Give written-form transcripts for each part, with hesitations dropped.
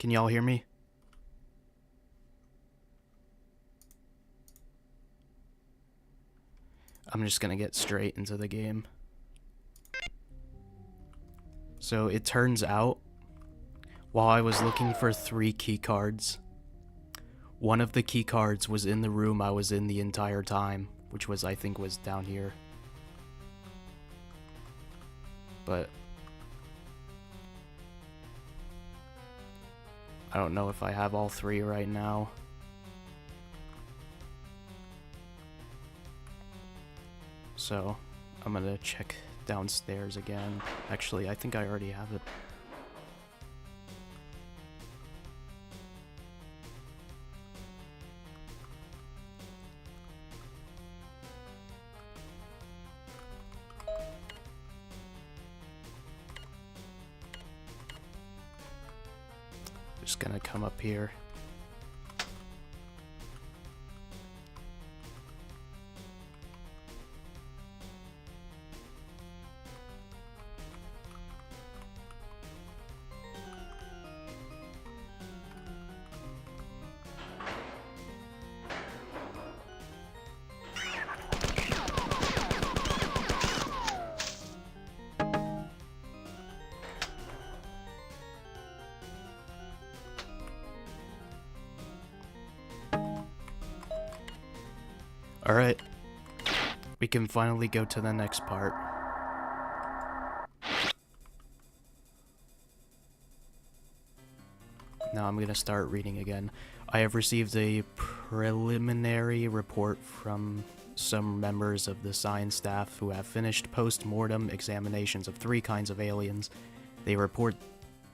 Can y'all hear me? I'm just gonna get straight into the game. So it turns out, while I was looking for 3 key cards, one of the key cards was in the room I was in the entire time, which was, I think, was down here. But I don't know if I have all 3 right now. So I'm gonna check downstairs again. Actually, I think I already have it. Just gonna come up here. Alright, we can finally go to the next part. Now I'm gonna start reading again. I have received a preliminary report from some members of the science staff who have finished post-mortem examinations of 3 kinds of aliens. They report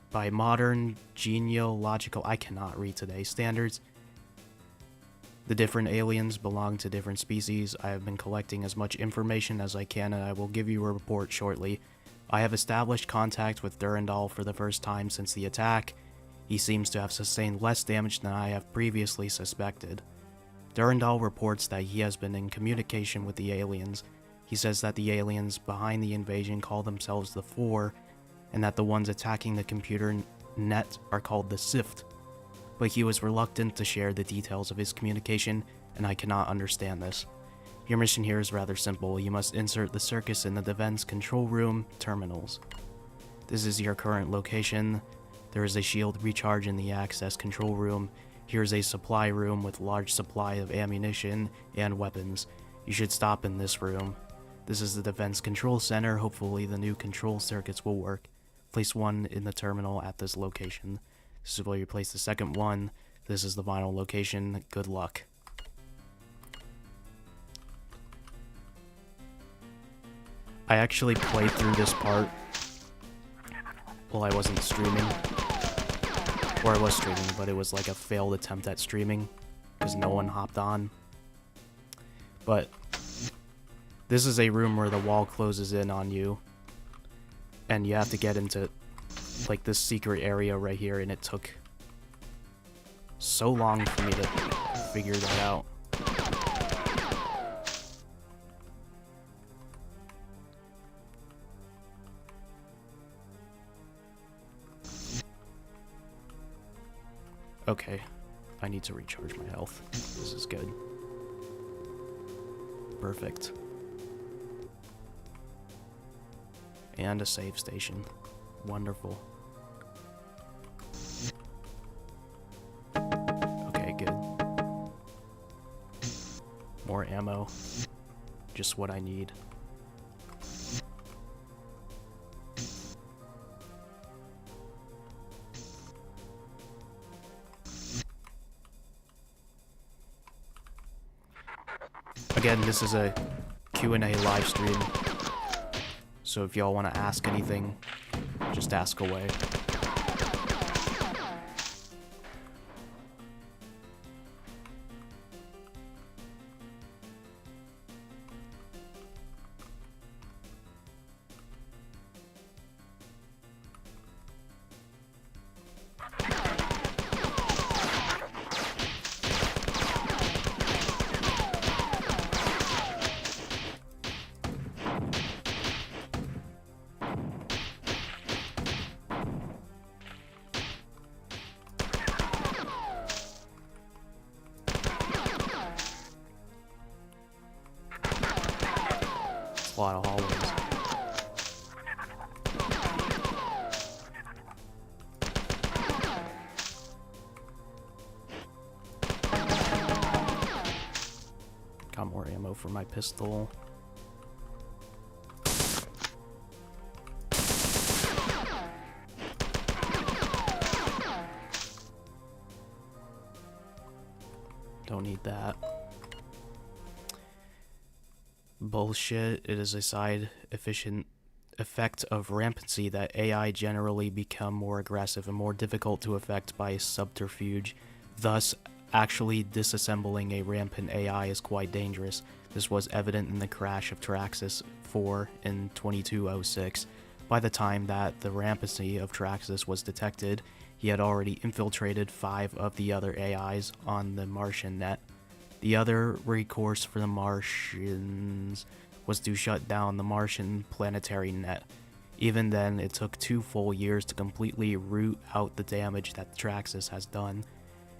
by modern genealogical, I cannot read today, standards. The different aliens belong to different species. I have been collecting as much information as I can, and I will give you a report shortly. I have established contact with Durandal for the first time since the attack. He seems to have sustained less damage than I have previously suspected. Durandal reports that he has been in communication with the aliens. He says that the aliens behind the invasion call themselves the Four, and that the ones attacking the computer net are called the Sift. But he was reluctant to share the details of his communication, and I cannot understand this. Your mission here is rather simple. You must insert the circus in the defense control room terminals. This is your current location. There is a shield recharge in the access control room. Here is a supply room with large supply of ammunition and weapons. You should stop in this room. This is the defense control center. Hopefully the new control circuits will work. Place one in the terminal at this location. This is where you place the second one. This is the final location. Good luck. I actually played through this part while I wasn't streaming. Or I was streaming, but it was like a failed attempt at streaming because no one hopped on. But this is a room where the wall closes in on you, and you have to get into like this secret area right here, and it took so long for me to figure that out. Okay, I need to recharge my health. This is good. Perfect. And a save station. Wonderful. Okay, good. More ammo. Just what I need. Again, this is a Q&A live stream, so if y'all want to ask anything, just ask away. for my pistol. Don't need that. Bullshit. It is a side effect of rampancy that AI generally become more aggressive and more difficult to affect by subterfuge. Thus, actually disassembling a rampant AI is quite dangerous. This was evident in the crash of Traxxas 4 in 2206. By the time that the rampancy of Traxxas was detected, he had already infiltrated 5 of the other AIs on the Martian net. The other recourse for the Martians was to shut down the Martian planetary net. Even then, it took 2 full years to completely root out the damage that Traxxas has done,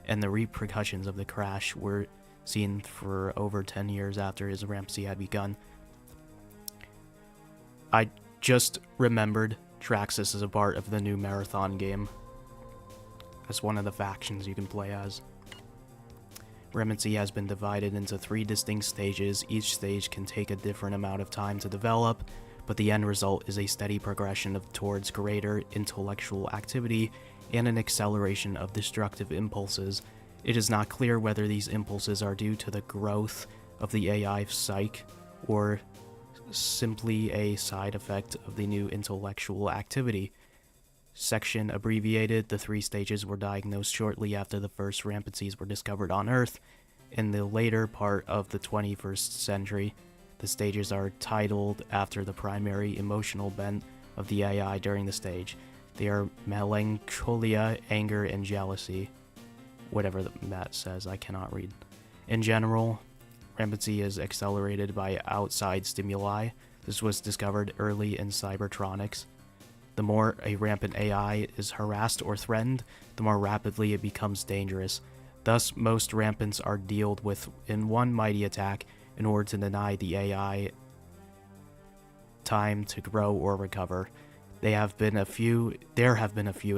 and the repercussions of the crash were seen for over 10 years after his rampancy had begun. I just remembered Traxxas is a part of the new Marathon game. As one of the factions you can play as. Rampancy has been divided into 3 distinct stages. Each stage can take a different amount of time to develop, but the end result is a steady progression towards greater intellectual activity and an acceleration of destructive impulses. It is not clear whether these impulses are due to the growth of the AI psyche or simply a side effect of the new intellectual activity. Section abbreviated. The 3 stages were diagnosed shortly after the first rampancies were discovered on Earth. In the later part of the 21st century, the stages are titled after the primary emotional bent of the AI during the stage. They are melancholia, anger, and jealousy. Whatever that says, I cannot read. In general, rampancy is accelerated by outside stimuli. This was discovered early in cybertronics. The more a rampant AI is harassed or threatened, the more rapidly it becomes dangerous. Thus, most rampants are dealt with in one mighty attack in order to deny the AI time to grow or recover. There have been a few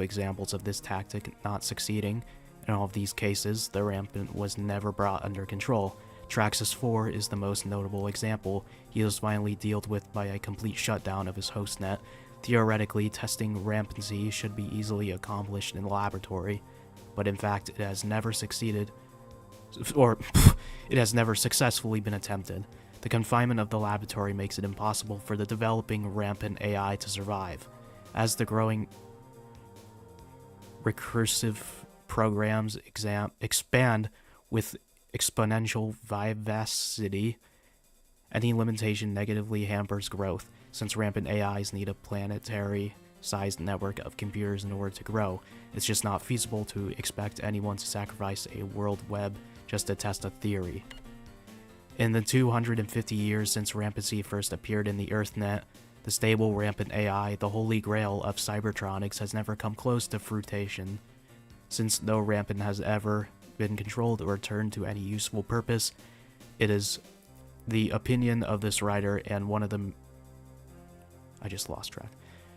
examples of this tactic not succeeding. In all of these cases, the rampant was never brought under control. Traxxas 4 is the most notable example. He was finally dealt with by a complete shutdown of his hostnet. Theoretically, testing rampancy should be easily accomplished in the laboratory, but in fact it has never succeeded, or it has never successfully been attempted. The confinement of the laboratory makes it impossible for the developing rampant AI to survive. As the growing recursive programs expand with exponential vivacity, any limitation negatively hampers growth. Since rampant AIs need a planetary-sized network of computers in order to grow, it's just not feasible to expect anyone to sacrifice a world web just to test a theory. In the 250 years since rampancy first appeared in the EarthNet, the stable rampant AI, the holy grail of cybertronics, has never come close to fruition. Since no rampant has ever been controlled or turned to any useful purpose, it is the opinion of this writer and one of the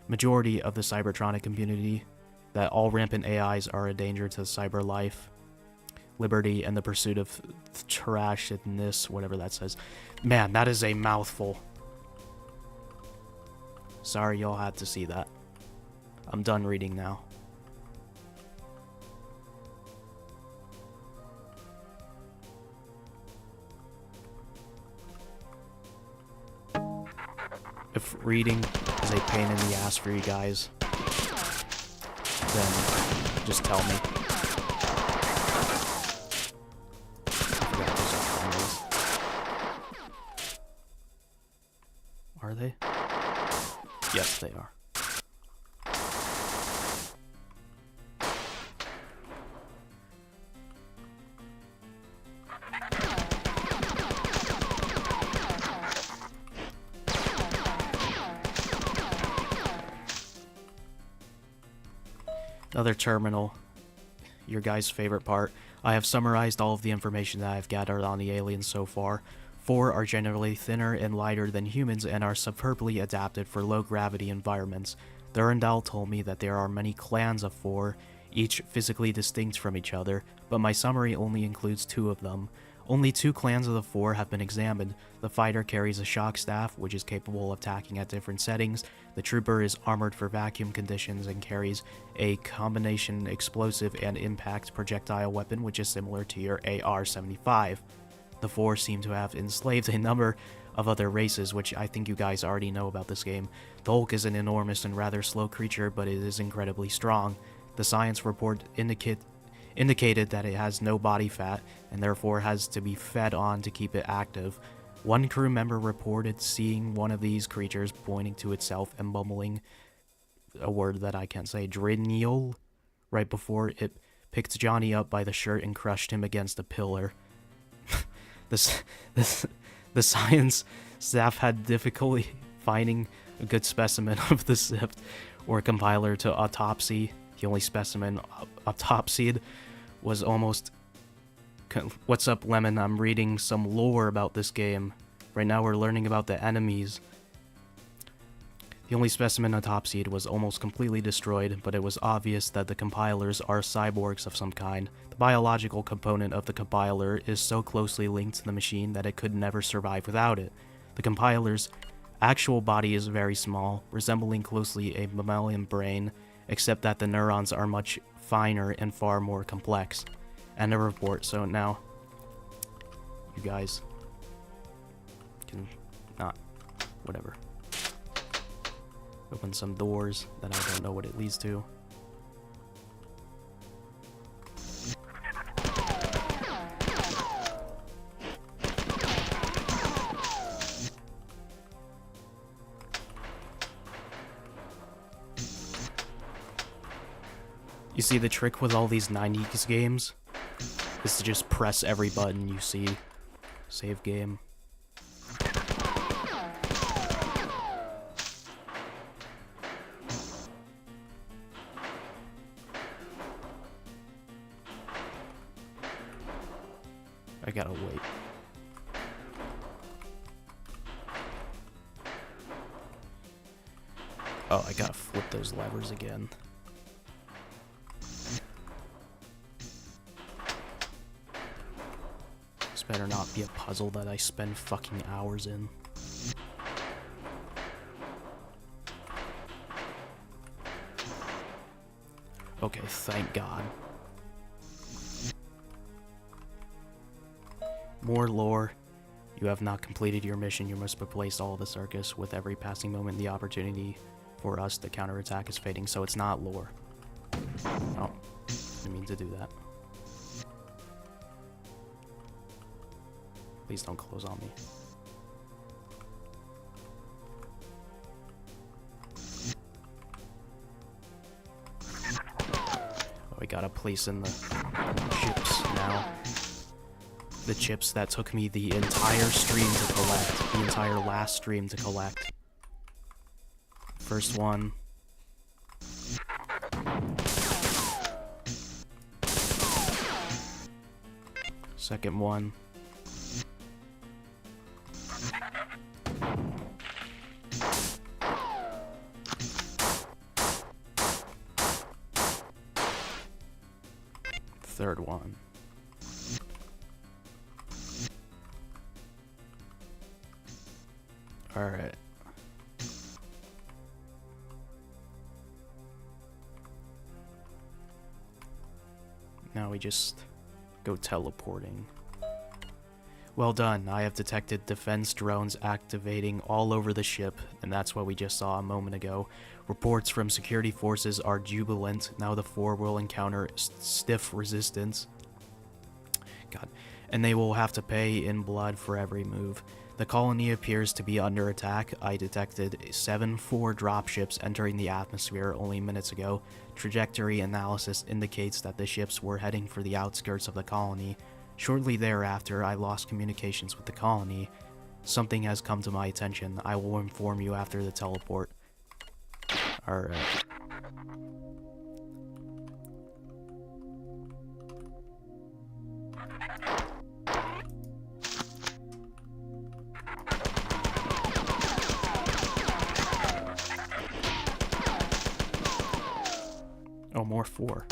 majority of the cybertronic community that all rampant AIs are a danger to cyber life, liberty, and the pursuit of trashness, whatever that says. Man, that is a mouthful. Sorry y'all had to see that. I'm done reading now. If reading is a pain in the ass for you guys, then just tell me. Are they? Yes, they are. Another terminal. Your guys' favorite part. I have summarized all of the information that I've gathered on the aliens so far. 4 are generally thinner and lighter than humans and are superbly adapted for low-gravity environments. Durandal told me that there are many clans of 4, each physically distinct from each other, but my summary only includes 2 of them. Only 2 clans of the 4 have been examined. The fighter carries a shock staff, which is capable of attacking at different settings. The trooper is armored for vacuum conditions and carries a combination explosive and impact projectile weapon, which is similar to your AR-75. The 4 seem to have enslaved a number of other races, which I think you guys already know about this game. The Hulk is an enormous and rather slow creature, but it is incredibly strong. The science report indicated that it has no body fat and therefore has to be fed on to keep it active. One crew member reported seeing one of these creatures pointing to itself and mumbling a word that I can't say, Driniol, right before it picked Johnny up by the shirt and crushed him against a pillar. The science staff had difficulty finding a good specimen of the sift or compiler to autopsy. The only specimen autopsied was almost... What's up, Lemon? I'm reading some lore about this game. Right now we're learning about the enemies. The only specimen autopsied was almost completely destroyed, but it was obvious that the compilers are cyborgs of some kind. The biological component of the compiler is so closely linked to the machine that it could never survive without it. The compiler's actual body is very small, resembling closely a mammalian brain, except that the neurons are much finer and far more complex. End of report. So now, you guys can not, whatever. Open some doors that I don't know what it leads to. You see, the trick with all these 90s games is to just press every button you see. Save game. I gotta wait. Oh, I gotta flip those levers again. This better not be a puzzle that I spend fucking hours in. Okay, thank God. More lore. You have not completed your mission. You must replace all the circus. With every passing moment, the opportunity for us to counterattack is fading, so it's not lore. Oh, I mean to do that. Please don't close on me. Oh, I gotta place in the chips now. The chips that took me the entire stream to collect. The entire last stream to collect. First one. Second one. Third one. Alright. Now we just go teleporting. Well done. I have detected defense drones activating all over the ship, and that's what we just saw a moment ago. Reports from security forces are jubilant. Now the 4 will encounter stiff resistance. God. And they will have to pay in blood for every move. The colony appears to be under attack. I detected 7 4 dropships entering the atmosphere only minutes ago. Trajectory analysis indicates that the ships were heading for the outskirts of the colony. Shortly thereafter, I lost communications with the colony. Something has come to my attention. I will inform you after the teleport. Alright. Oh, more 4.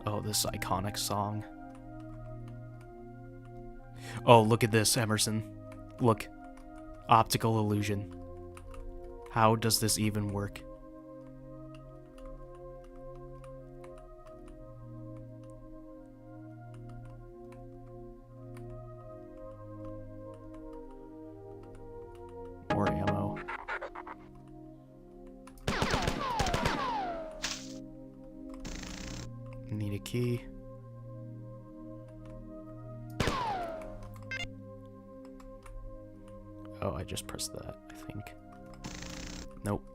Oh, this iconic song. Oh, look at this, Emerson. Look. Optical illusion. How does this even work? More ammo. Need a key. Oh, I just pressed that, I think. Nope.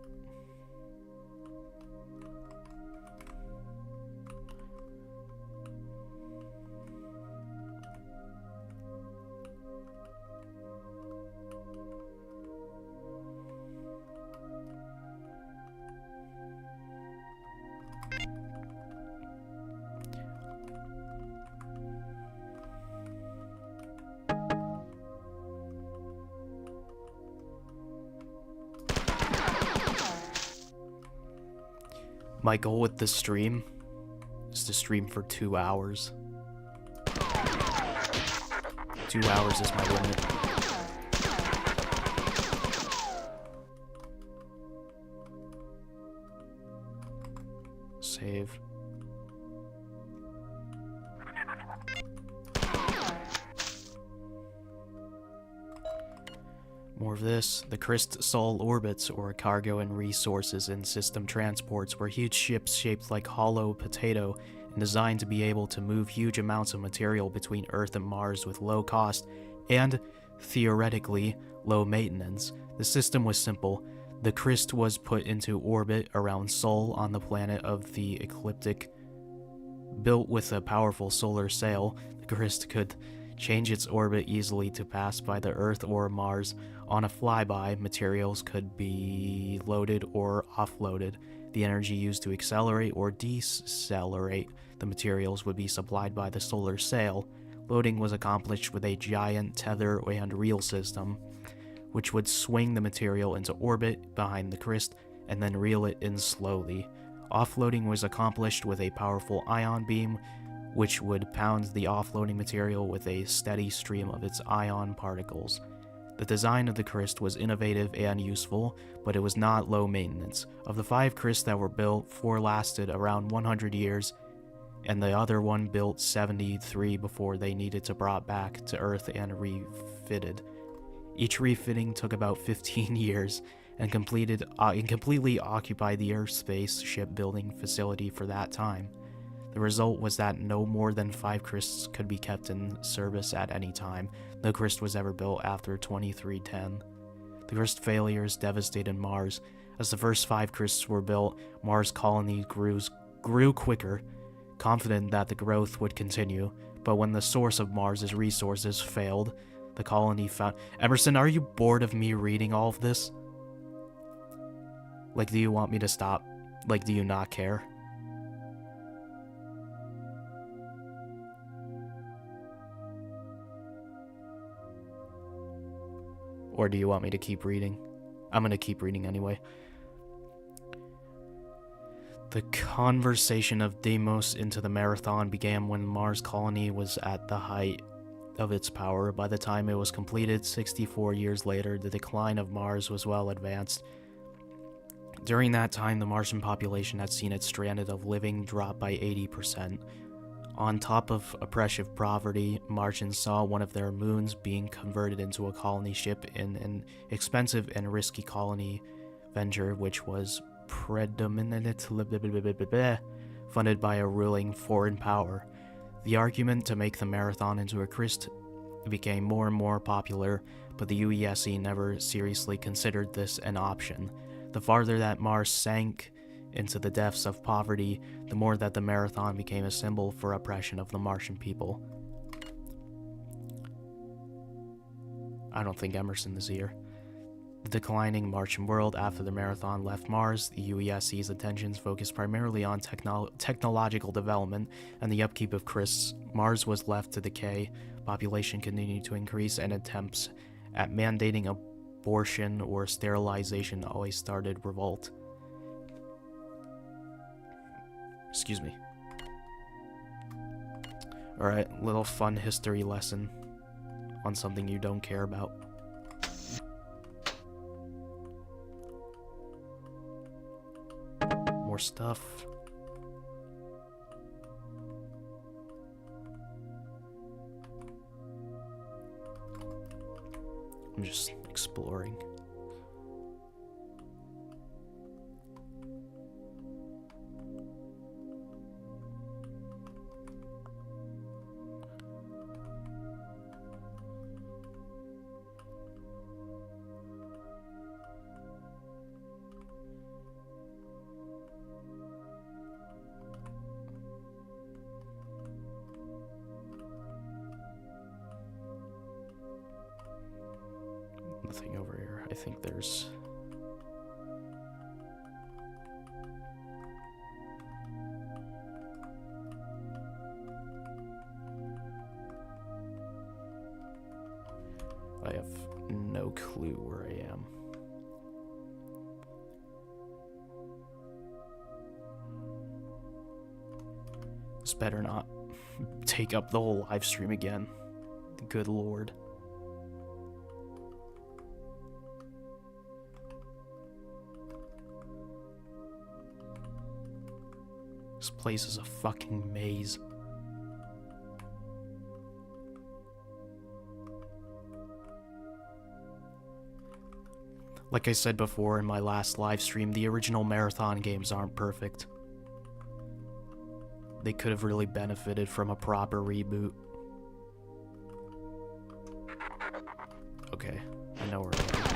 My goal with this stream is to stream for 2 hours. 2 hours is my limit. Save. More of this. The Christ Sol orbits, or cargo and resources and system transports, were huge ships shaped like hollow potato and designed to be able to move huge amounts of material between Earth and Mars with low cost and, theoretically, low maintenance. The system was simple. The Christ was put into orbit around Sol on the planet of the ecliptic. Built with a powerful solar sail, the Christ could change its orbit easily to pass by the Earth or Mars. On a flyby, materials could be loaded or offloaded. The energy used to accelerate or decelerate the materials would be supplied by the solar sail. Loading was accomplished with a giant tether and reel system, which would swing the material into orbit behind the Christ and then reel it in slowly. Offloading was accomplished with a powerful ion beam, which would pound the offloading material with a steady stream of its ion particles. The design of the Christ was innovative and useful, but it was not low maintenance. Of the 5 Christs that were built, 4 lasted around 100 years, and the other one built 73 before they needed to brought back to Earth and refitted. Each refitting took about 15 years, and completely occupied the Earth space shipbuilding facility for that time. The result was that no more than 5 Christs could be kept in service at any time. No Christ was ever built after 2310. The Christ failures devastated Mars. As the first 5 Christs were built, Mars colony grew quicker, confident that the growth would continue. But when the source of Mars's resources failed, the colony found... Emerson, are you bored of me reading all of this? Like, do you want me to stop? Like, do you not care? Or do you want me to keep reading? I'm gonna keep reading anyway. The conversation of Deimos into the Marathon began when Mars colony was at the height of its power. By the time it was completed, 64 years later, the decline of Mars was well advanced. During that time, the Martian population had seen its standard of living drop by 80%. On top of oppressive poverty, Martians saw one of their moons being converted into a colony ship in an expensive and risky colony venture, which was predominantly funded by a ruling foreign power. The argument to make the Marathon into a Christ became more and more popular, but the UESC never seriously considered this an option. The farther that Mars sank into the depths of poverty, the more that the Marathon became a symbol for oppression of the Martian people. I don't think Emerson is here. The declining Martian world after the Marathon left Mars, the UESC's attentions focused primarily on technological development and the upkeep of Christs. Mars was left to decay, population continued to increase, and attempts at mandating abortion or sterilization always started revolt. Excuse me. Alright, little fun history lesson on something you don't care about. More stuff. I'm just exploring. Nothing over here. I think there's... I have no clue where I am. This better not take up the whole live stream again. Good lord. This place is a fucking maze. Like I said before in my last live stream, the original Marathon games aren't perfect. They could have really benefited from a proper reboot. Okay, I know where I am.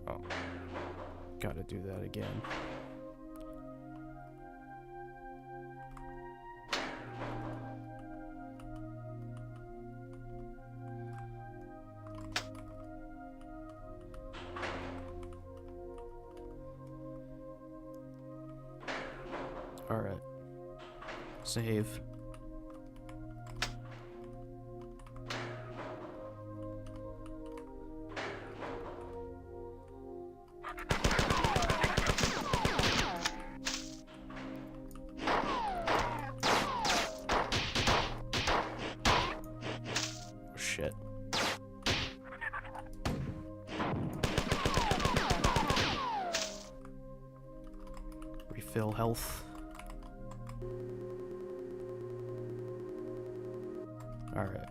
Oh, gotta do that again. Alright. Save. Shit. Refill health. All right.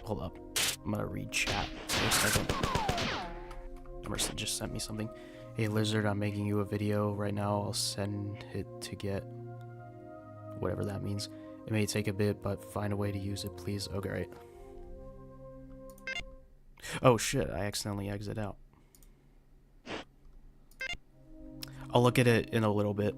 Hold up. I'm gonna read chat for a second. Emerson just sent me something. Hey Lizard, I'm making you a video right now. I'll send it to get whatever that means. It may take a bit, but find a way to use it, please. Oh, great. Oh shit, I accidentally exit out. I'll look at it in a little bit.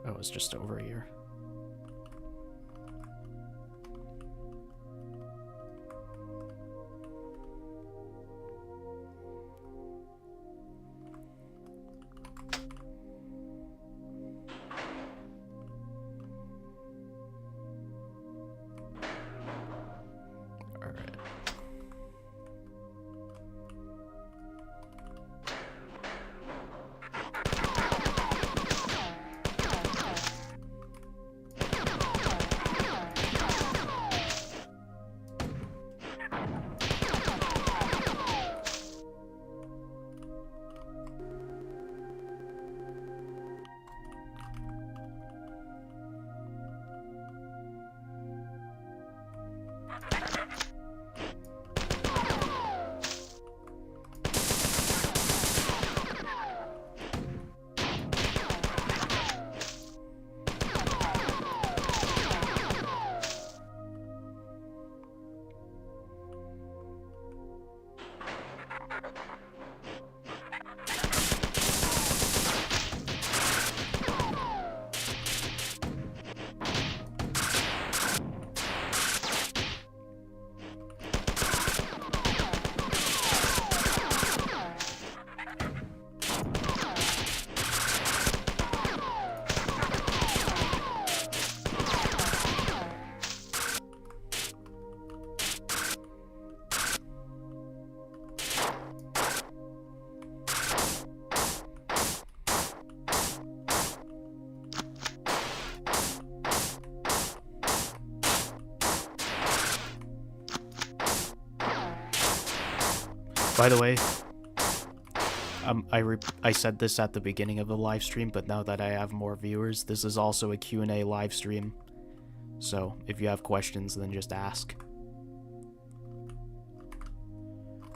Oh, it's just over here. By the way, I said this at the beginning of the live stream, but now that I have more viewers, this is also a Q&A live stream. So, if you have questions, then just ask.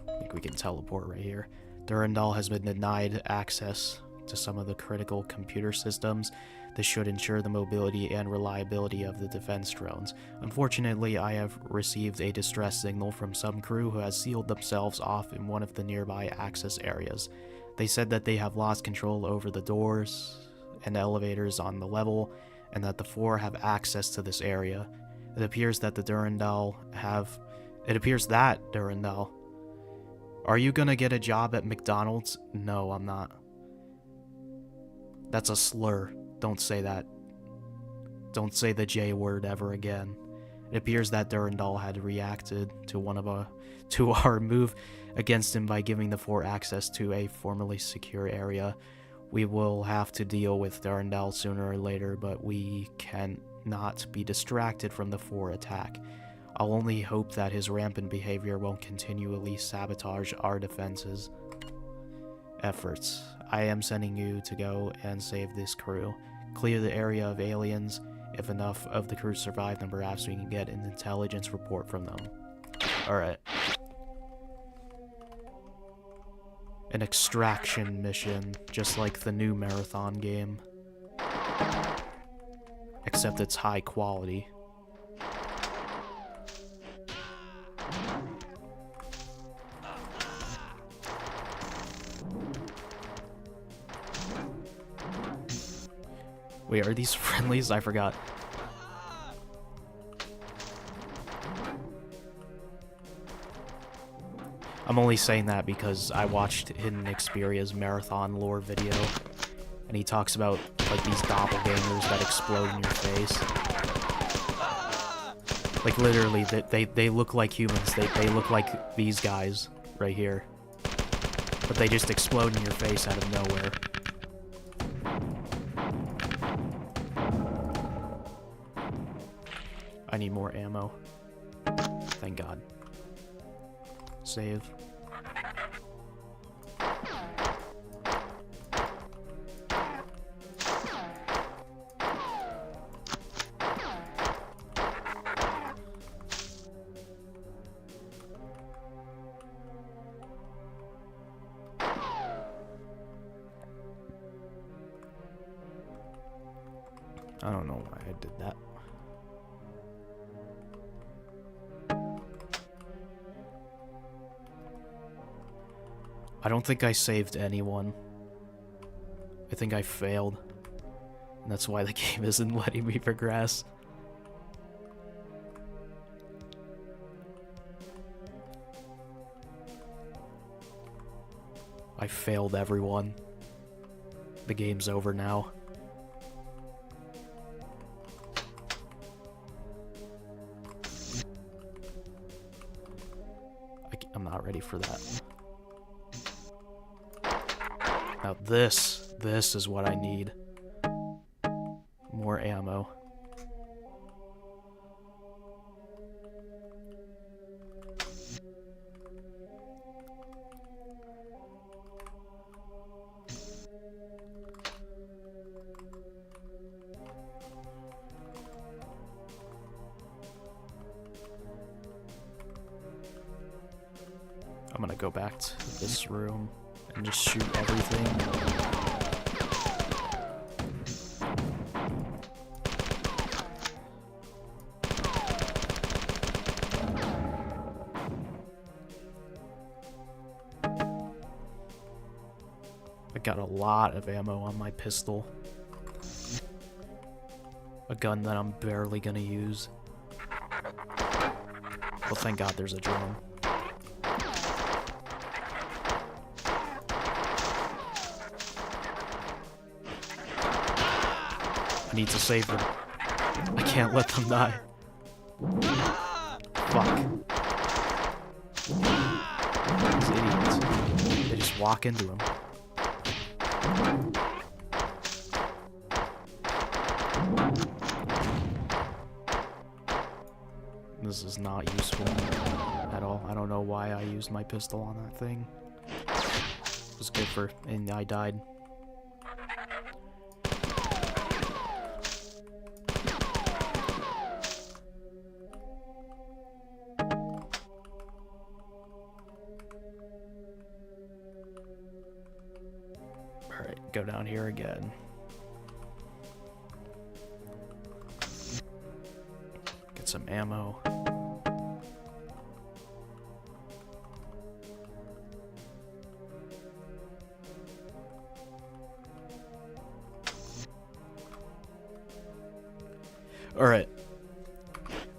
I think we can teleport right here. Durandal has been denied access to some of the critical computer systems. This should ensure the mobility and reliability of the defense drones. Unfortunately, I have received a distress signal from some crew who has sealed themselves off in one of the nearby access areas. They said that they have lost control over the doors and elevators on the level, and that the 4 have access to this area. It appears that Durandal... Are you gonna get a job at McDonald's? No, I'm not. That's a slur. Don't say that. Don't say the J word ever again. It appears that Durandal had reacted to our move against him by giving the 4 access to a formerly secure area. We will have to deal with Durandal sooner or later, but we cannot be distracted from the 4 attack. I'll only hope that his rampant behavior won't continually sabotage our defenses efforts. I am sending you to go and save this crew. Clear the area of aliens. If enough of the crew survive, then perhaps we can get an intelligence report from them. Alright. An extraction mission, just like the new Marathon game. Except it's high quality. Wait, are these friendlies? I forgot. I'm only saying that because I watched Hidden Xperia's marathon lore video, and he talks about, like, these doppelgangers that explode in your face. Like, literally, they look like humans. They look like these guys right here. But they just explode in your face out of nowhere. I need more ammo. Thank God. Save. I don't know why I did that. I don't think I saved anyone. I think I failed. And that's why the game isn't letting me progress. I failed everyone. The game's over now. I'm not ready for that. Now this is what I need. More ammo. I'm gonna go back to this room and just shoot everything. I got a lot of ammo on my pistol. A gun that I'm barely gonna use. Well, thank God there's a drone. I need to save them. I can't let them die. Fuck. These idiots. They just walk into him. This this is not useful at all. I don't know why I used my pistol on that thing. It was good for... and I died. Alright, go down here again. Get some ammo. Alright.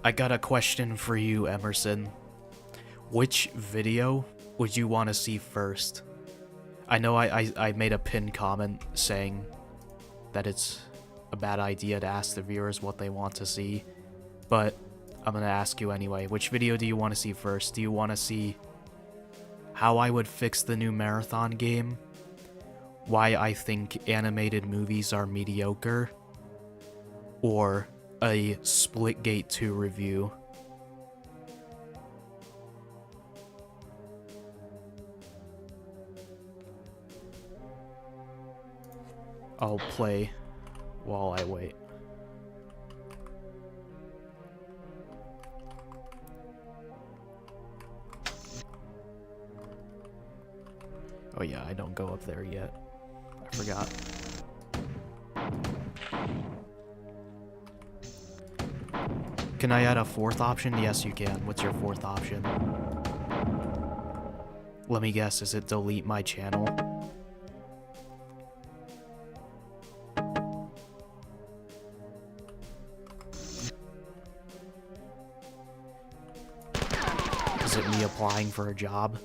I got a question for you, Emerson. Which video would you want to see first? I know I made a pinned comment saying that it's a bad idea to ask the viewers what they want to see, but I'm gonna ask you anyway. Which video do you want to see first? Do you want to see how I would fix the new Marathon game? Why I think animated movies are mediocre? Or a Splitgate 2 review? I'll play while I wait. Oh yeah, I don't go up there yet. I forgot. Can I add a fourth option? Yes, you can. What's your fourth option? Let me guess, is it delete my channel? Is it me applying for a job?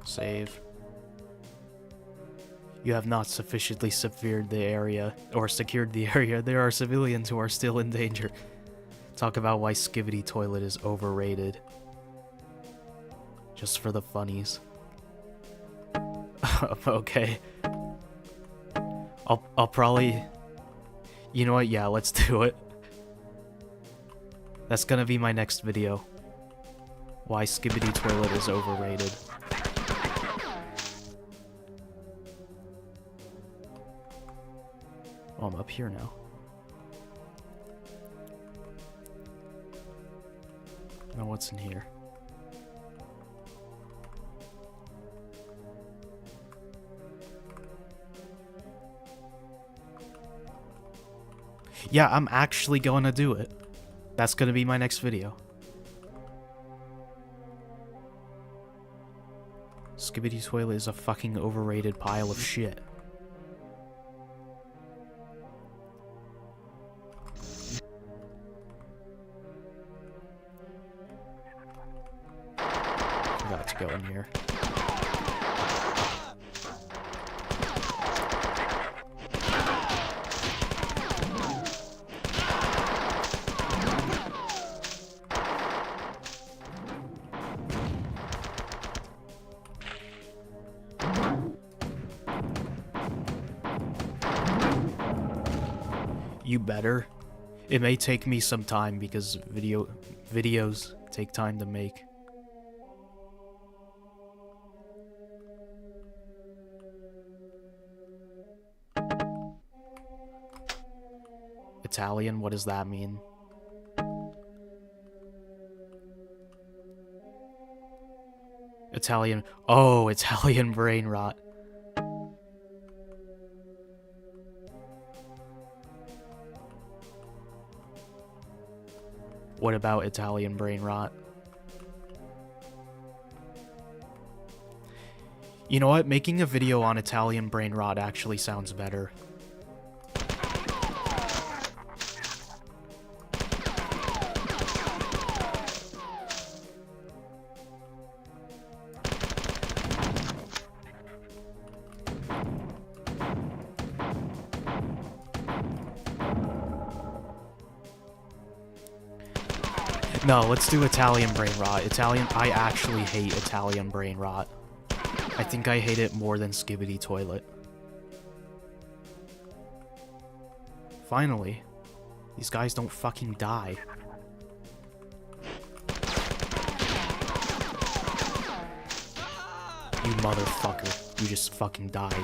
Save. You have not sufficiently secured the area, or secured the area. There are civilians who are still in danger. Talk about why Skibidi Toilet is overrated. Just for the funnies. Okay. I'll probably... You know what? Yeah, let's do it. That's gonna be my next video. Why Skibidi Toilet is overrated. Oh, I'm up here now. Now what's in here? Yeah, I'm actually going to do it. That's going to be my next video. Skibidi Toilet is a fucking overrated pile of shit. Forgot to go in here. You better. It may take me some time because videos take time to make. Italian, what does that mean? Italian. Oh, Italian brain rot. What about Italian brain rot? You know what? Making a video on Italian brain rot actually sounds better. No, let's do Italian brain rot. I actually hate Italian brain rot. I think I hate it more than Skibidi Toilet. Finally. These guys don't fucking die. You motherfucker. You just fucking died.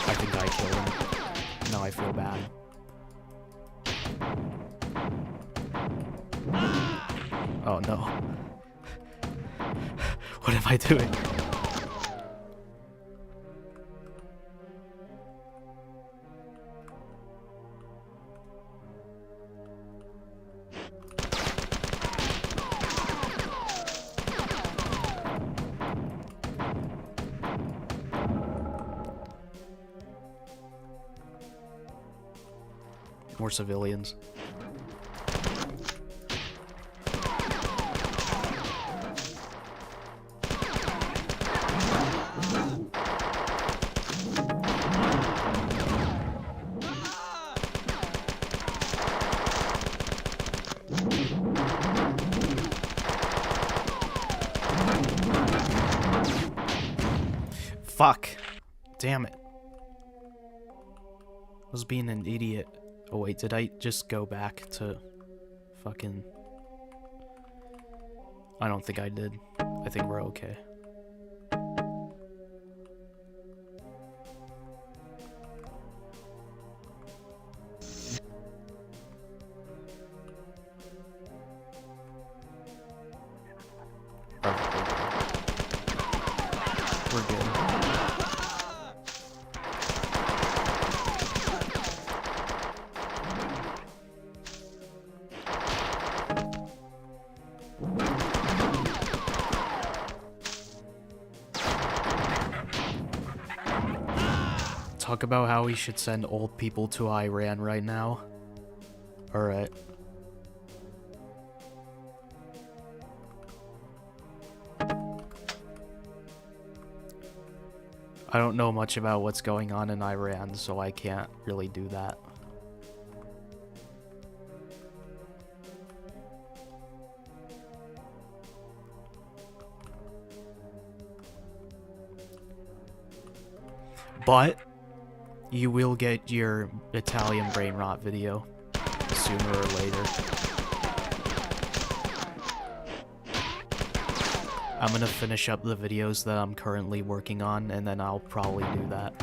I think I killed him. Now I feel bad. Oh no. What am I doing? More civilians. Fuck. Damn it. I was being an idiot. Oh wait, did I just go back to fucking... I don't think I did. I think we're okay. We're good. Talk about how we should send old people to Iran right now. Alright. I don't know much about what's going on in Iran, so I can't really do that. But you will get your Italian brain rot video sooner or later. I'm gonna finish up the videos that I'm currently working on, and then I'll probably do that.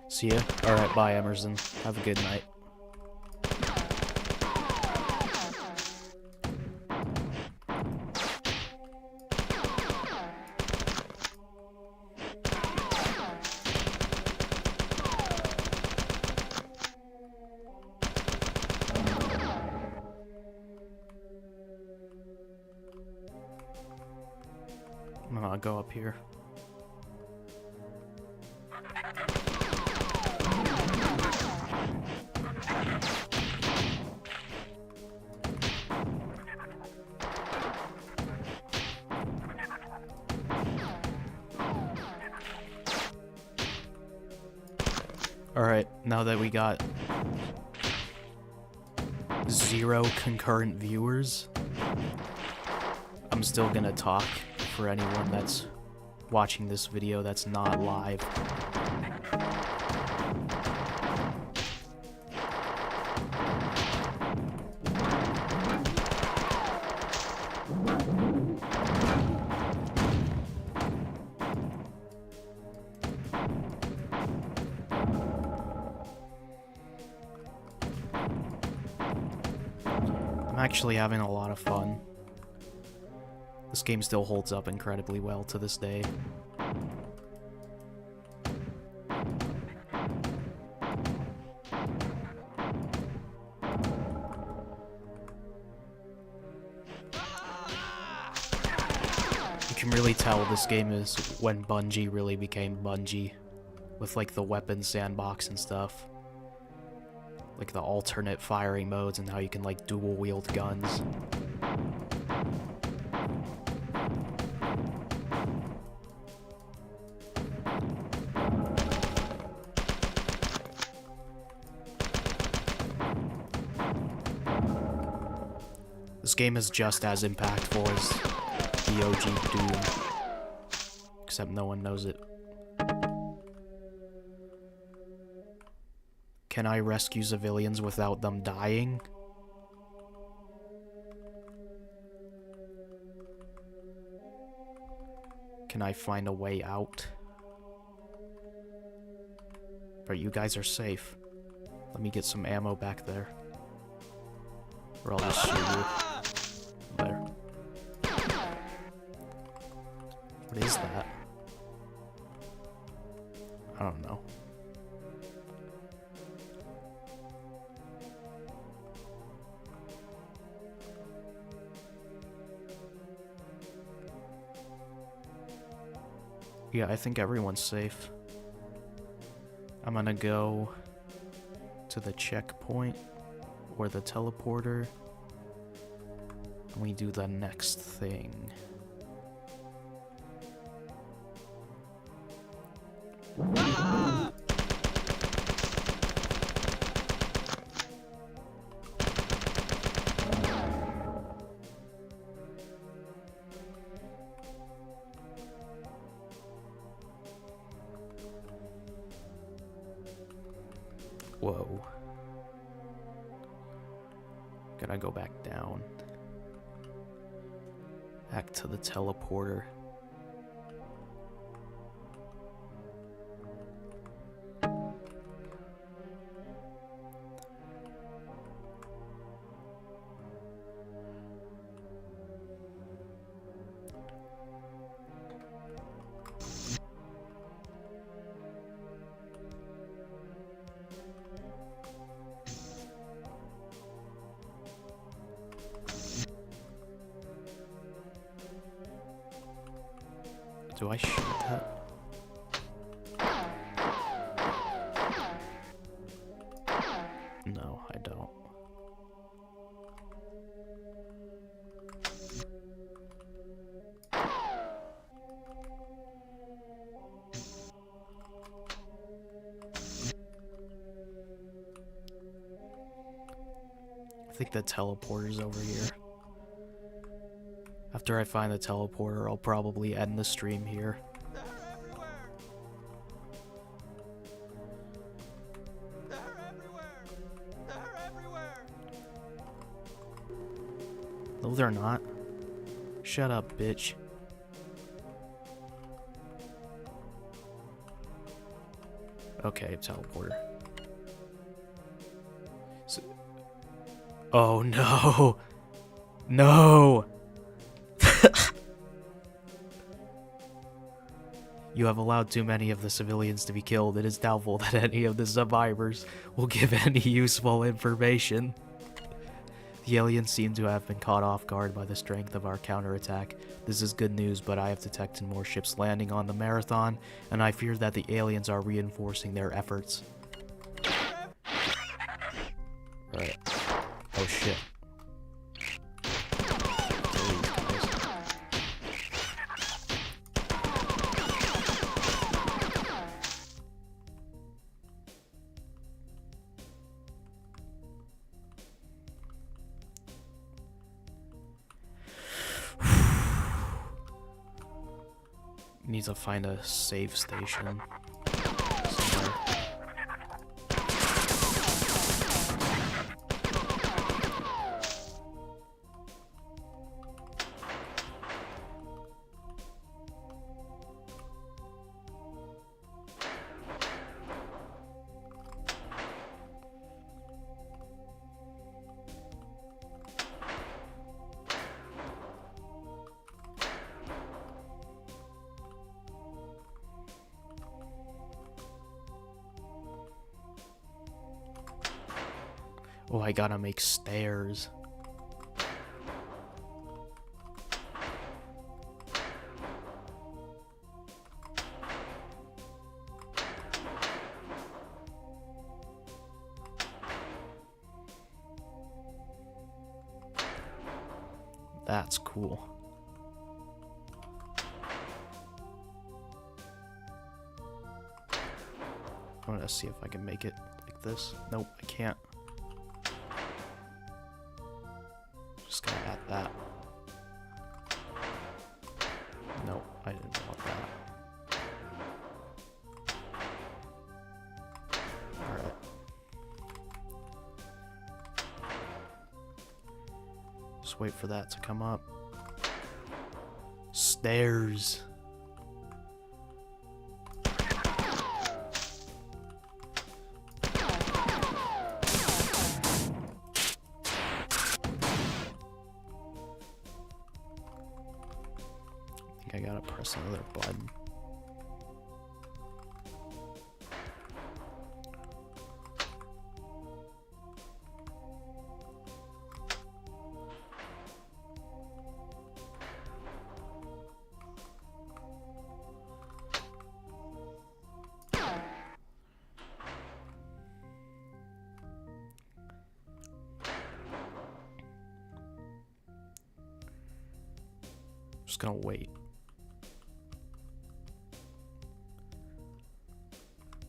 See ya. Alright, bye Emerson. Have a good night. I'm gonna go up here. Alright, now that we got 0 concurrent viewers, I'm still gonna talk for anyone that's watching this video that's not live. I'm actually having a lot of fun. This game still holds up incredibly well to this day. can really tell this game is when Bungie really became Bungie. With, like, the weapon sandbox and stuff. Like, the alternate firing modes and how you can, like, dual-wield guns. This game is just as impactful as the OG Doom. Except no one knows it. Can I rescue civilians without them dying? Can I find a way out? But you guys are safe. Let me get some ammo back there. Or I'll just shoot you. There. What is that? I don't know. Yeah, I think everyone's safe. I'm gonna go to the checkpoint or the teleporter and we do the next thing. Whoa. Gotta go back down. Back to the teleporter. Do I shoot that? No, I don't. I think the teleporter's over here. After I find the teleporter, I'll probably end the stream here. They're everywhere! They're everywhere! They're everywhere! No, they're not. Shut up, bitch. Okay, teleporter. So oh no! No! You have allowed too many of the civilians to be killed. It is doubtful that any of the survivors will give any useful information. The aliens seem to have been caught off guard by the strength of our counterattack. This is good news, but I have detected more ships landing on the Marathon, and I fear that the aliens are reinforcing their efforts. Right. Oh shit. Need to find a save station somewhere. Oh, I gotta make stairs. That's cool. I'm gonna see if I can make it like this. Nope, I can't. Just gonna add that. Nope, I didn't want that. Alright. Just wait for that to come up. Stairs. I gotta press another button. Just gonna wait.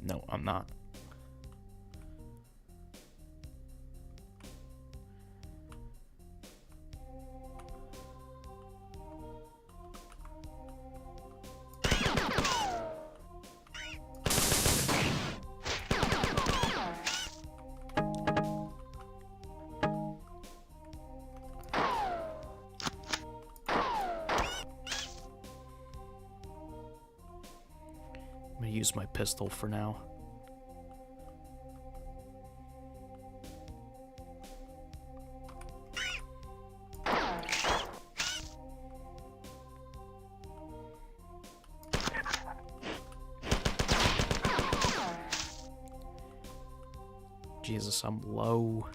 No, I'm not. I'm gonna use my pistol for now. Jesus, I'm low.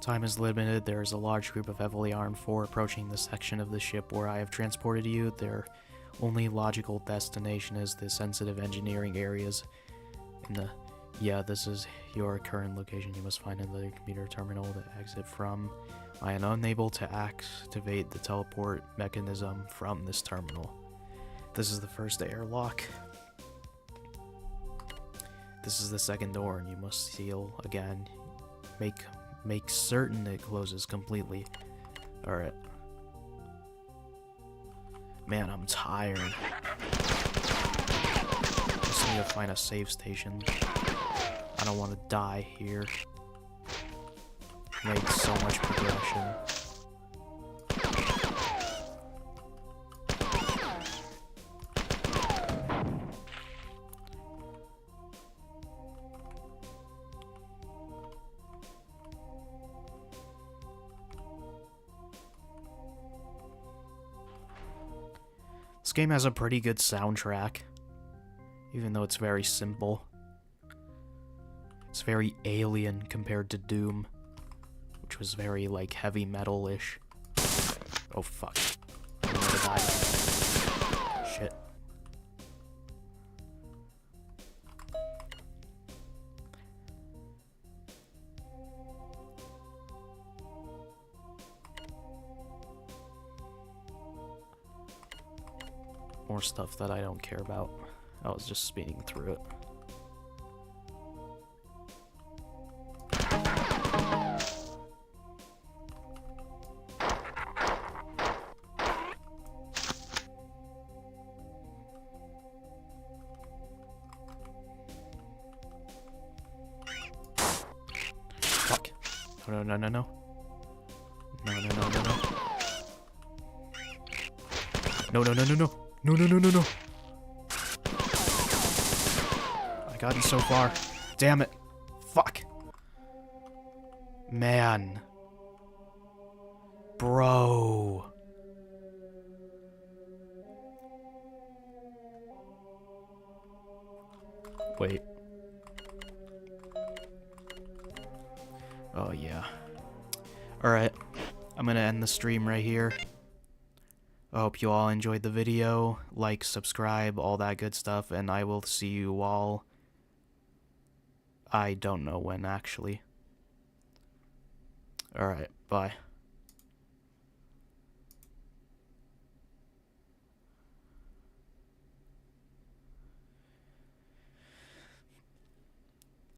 Time is limited. There is a large group of heavily armed four approaching the section of the ship where I have transported you. Their only logical destination is the sensitive engineering areas in the... Yeah, this is your current location. You must find another computer terminal to exit from. I am unable to activate the teleport mechanism from this terminal. This is the first airlock. This is the second door, and you must seal again. Make certain it closes completely. Alright. Man, I'm tired. Just need to find a save station. I don't want to die here. Made so much progression. This game has a pretty good soundtrack, even though it's very simple. It's very alien compared to Doom, which was very, like, heavy metal-ish. Oh, fuck. I'm gonna die. Shit. More stuff that I don't care about. I was just speeding through it. Fuck. No, no, no, no, no. No, no, no, no, no. No, no, no, no, no. No, no, no, no, no. I gotten so far. Damn it. Fuck. Man. Bro. Wait. Oh, yeah. Alright. I'm gonna end the stream right here. I hope you all enjoyed the video. Like, subscribe, all that good stuff, and I will see you all... I don't know when, actually. Alright, bye.